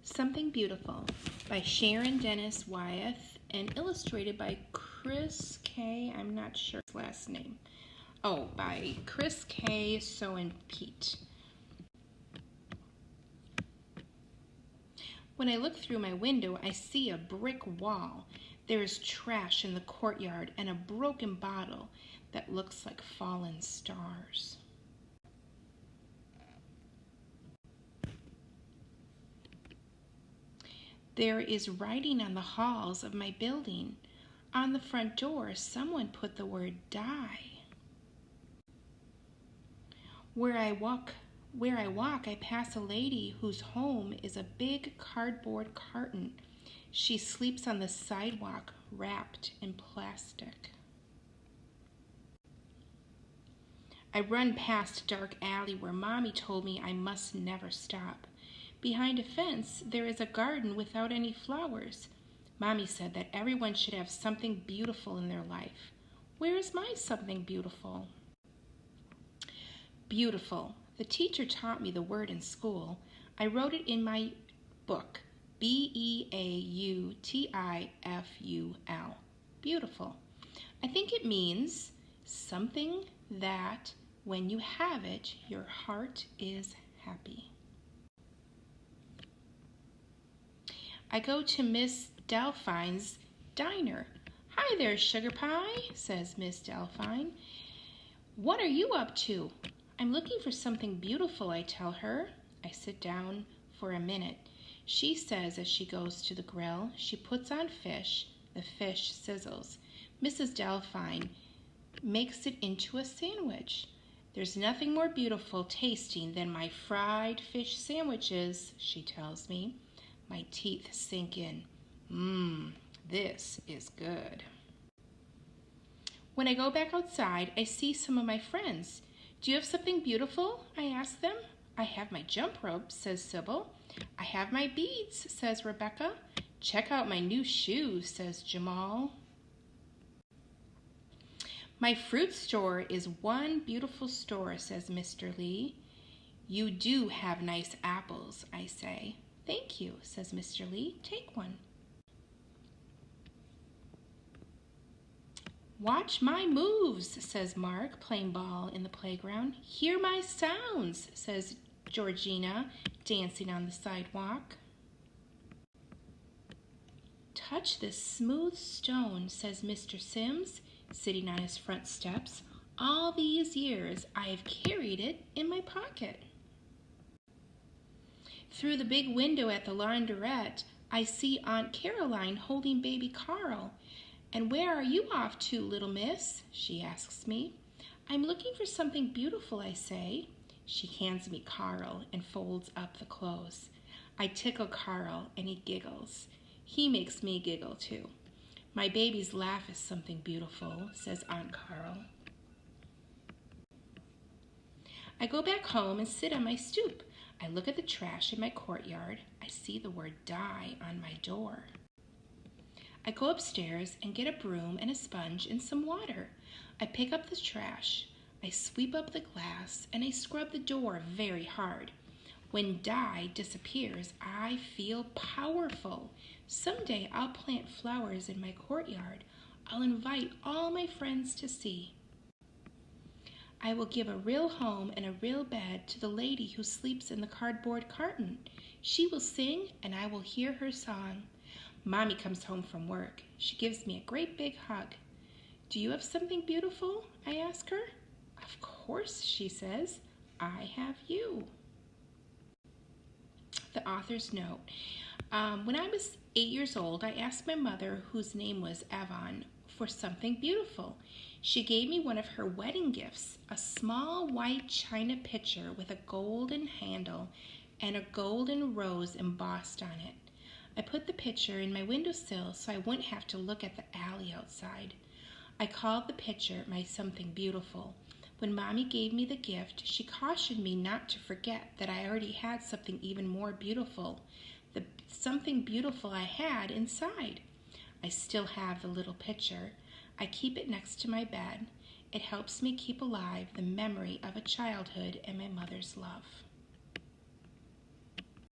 Something Beautiful by Sharon Dennis Wyeth and illustrated by Chris K. I'm not sure his last name. Oh, by Chris K. Pete. When I look through my window, I see a brick wall. There is trash in the courtyard and a broken bottle that looks like fallen stars. There is writing on the halls of my building. On the front door, someone put the word die. Where I walk, I pass a lady whose home is a big cardboard carton. She sleeps on the sidewalk, wrapped in plastic. I run past a dark alley where Mommy told me I must never stop. Behind a fence, there is a garden without any flowers. Mommy said that everyone should have something beautiful in their life. Where is my something beautiful? Beautiful. The teacher taught me the word in school. I wrote it in my book, B-E-A-U-T-I-F-U-L. Beautiful. I think it means something that when you have it, your heart is happy. I go to Miss Delphine's diner. Hi there, Sugar Pie, says Miss Delphine. What are you up to? I'm looking for something beautiful, I tell her. I sit down for a minute. She says as she goes to the grill, she puts on fish. The fish sizzles. Mrs. Delphine makes it into a sandwich. There's nothing more beautiful tasting than my fried fish sandwiches, she tells me. My teeth sink in. This is good. When I go back outside, I see some of my friends. Do you have something beautiful? I ask them. I have my jump rope, says Sybil. I have my beads, says Rebecca. Check out my new shoes, says Jamal. My fruit store is one beautiful store, says Mr. Lee. You do have nice apples, I say. Thank you, says Mr. Lee. Take one. Watch my moves, says Mark, playing ball in the playground. Hear my sounds, says Georgina, dancing on the sidewalk. Touch this smooth stone, says Mr. Sims, sitting on his front steps. All these years, I have carried it in my pocket. Through the big window at the laundrette, I see Aunt Caroline holding baby Carl. And where are you off to, little miss? She asks me. I'm looking for something beautiful, I say. She hands me Carl and folds up the clothes. I tickle Carl and he giggles. He makes me giggle too. My baby's laugh is something beautiful, says Aunt Carl. I go back home and sit on my stoop. I look at the trash in my courtyard. I see the word die on my door. I go upstairs and get a broom and a sponge and some water. I pick up the trash. I sweep up the glass and I scrub the door very hard. When die disappears, I feel powerful. Someday I'll plant flowers in my courtyard. I'll invite all my friends to see. I will give a real home and a real bed to the lady who sleeps in the cardboard carton. She will sing and I will hear her song. Mommy comes home from work. She gives me a great big hug. Do you have something beautiful? I ask her. Of course, she says. I have you. The author's note. When I was 8 years old, I asked my mother, whose name was Avon, for something beautiful. She gave me one of her wedding gifts, a small white china pitcher with a golden handle and a golden rose embossed on it. I put the pitcher in my windowsill so I wouldn't have to look at the alley outside. I called the pitcher my something beautiful. When Mommy gave me the gift, she cautioned me not to forget that I already had something even more beautiful, the something beautiful I had inside. I still have the little pitcher. I keep it next to my bed. It helps me keep alive the memory of a childhood and my mother's love.